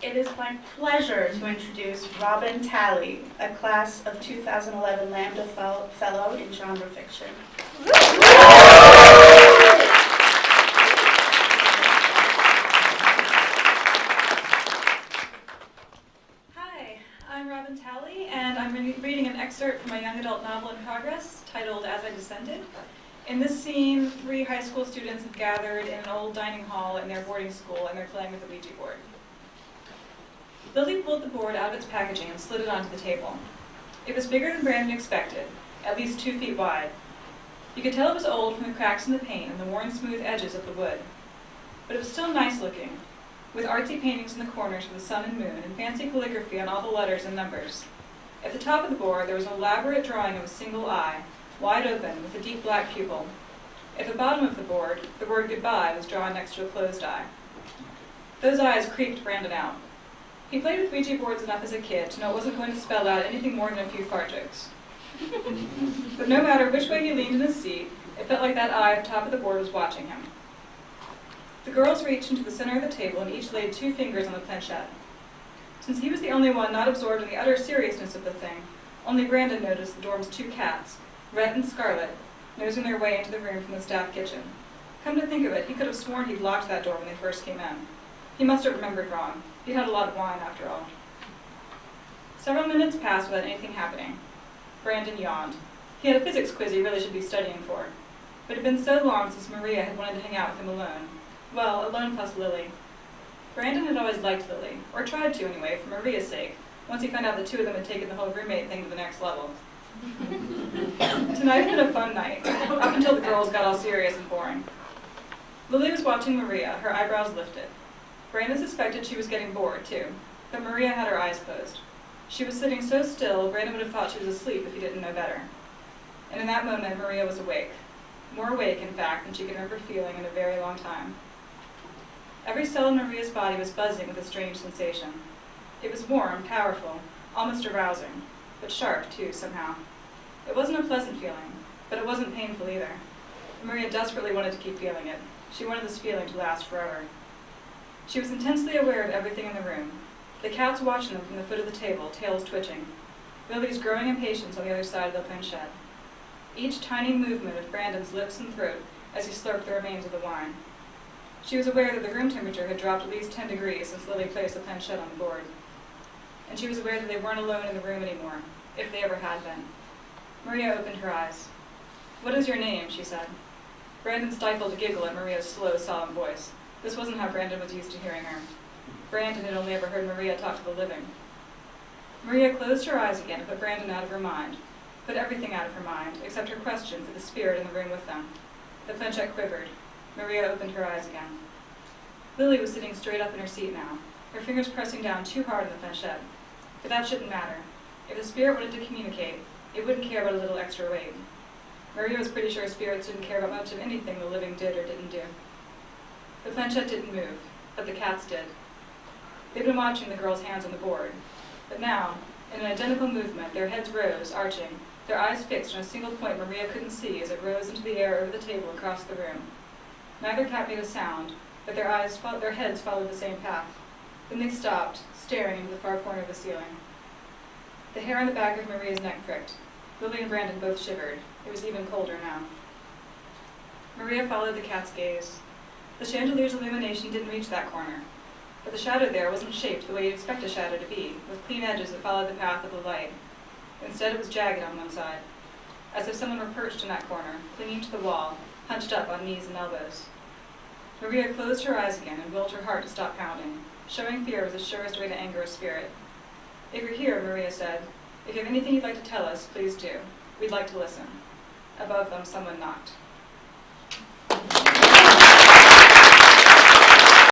It is my pleasure to introduce Robin Talley, a class of 2011 Lambda Fellow in genre fiction. Hi, I'm Robin Talley, and I'm reading an excerpt from a young adult novel in progress titled As I Descended. In this scene, 3 high school students have gathered in an old dining hall in their boarding school, and they're playing with the Ouija board. Lily pulled the board out of its packaging and slid it onto the table. It was bigger than Brandon expected, at least 2 feet wide. You could tell it was old from the cracks in the paint and the worn smooth edges of the wood. But it was still nice looking, with artsy paintings in the corners of the sun and moon and fancy calligraphy on all the letters and numbers. At the top of the board, there was an elaborate drawing of a single eye, wide open, with a deep black pupil. At the bottom of the word goodbye was drawn next to a closed eye. Those eyes creeped Brandon out. He played with Ouija boards enough as a kid to know it wasn't going to spell out anything more than a few fart jokes. But no matter which way he leaned in his seat, it felt like that eye at the top of the board was watching him. The girls reached into the center of the table and each laid 2 fingers on the planchette. Since he was the only one not absorbed in the utter seriousness of the thing, only Brandon noticed the dorm's 2 cats, red and scarlet, nosing their way into the room from the staff kitchen. Come to think of it, he could have sworn he'd locked that door when they first came in. He must have remembered wrong. He'd had a lot of wine, after all. Several minutes passed without anything happening. Brandon yawned. He had a physics quiz he really should be studying for. But it had been so long since Maria had wanted to hang out with him alone. Well, alone plus Lily. Brandon had always liked Lily, or tried to anyway, for Maria's sake, once he found out the 2 of them had taken the whole roommate thing to the next level. Tonight had been a fun night, up until the girls got all serious and boring. Lily was watching Maria, her eyebrows lifted. Brandon suspected she was getting bored, too, but Maria had her eyes closed. She was sitting so still, Brandon would have thought she was asleep if he didn't know better. And in that moment, Maria was awake. More awake, in fact, than she could remember feeling in a very long time. Every cell in Maria's body was buzzing with a strange sensation. It was warm, powerful, almost arousing, but sharp, too, somehow. It wasn't a pleasant feeling, but it wasn't painful either. Maria desperately wanted to keep feeling it. She wanted this feeling to last forever. She was intensely aware of everything in the room. The cats watching them from the foot of the table, tails twitching. Lily's growing impatience on the other side of the planchette. Each tiny movement of Brandon's lips and throat as he slurped the remains of the wine. She was aware that the room temperature had dropped at least 10 degrees since Lily placed the planchette on the board. And she was aware that they weren't alone in the room anymore, if they ever had been. Maria opened her eyes. "What is your name?" she said. Brandon stifled a giggle at Maria's slow, solemn voice. This wasn't how Brandon was used to hearing her. Brandon had only ever heard Maria talk to the living. Maria closed her eyes again and put Brandon out of her mind, put everything out of her mind, except her question for the spirit in the room with them. The planchette quivered. Maria opened her eyes again. Lily was sitting straight up in her seat now, her fingers pressing down too hard on the planchette. But that shouldn't matter. If the spirit wanted to communicate, it wouldn't care about a little extra weight. Maria was pretty sure spirits didn't care about much of anything the living did or didn't do. The planchette didn't move, but the cats did. They'd been watching the girls' hands on the board, but now, in an identical movement, their heads rose, arching, their eyes fixed on a single point Maria couldn't see as it rose into the air over the table across the room. Neither cat made a sound, but their heads followed the same path. Then they stopped, staring into the far corner of the ceiling. The hair on the back of Maria's neck pricked. Lily and Brandon both shivered. It was even colder now. Maria followed the cat's gaze. The chandelier's illumination didn't reach that corner, but the shadow there wasn't shaped the way you'd expect a shadow to be, with clean edges that followed the path of the light. Instead, it was jagged on one side, as if someone were perched in that corner, clinging to the wall, hunched up on knees and elbows. Maria closed her eyes again and willed her heart to stop pounding. Showing fear was the surest way to anger a spirit. "If you're here," Maria said, "if you have anything you'd like to tell us, please do. We'd like to listen." Above them, someone knocked.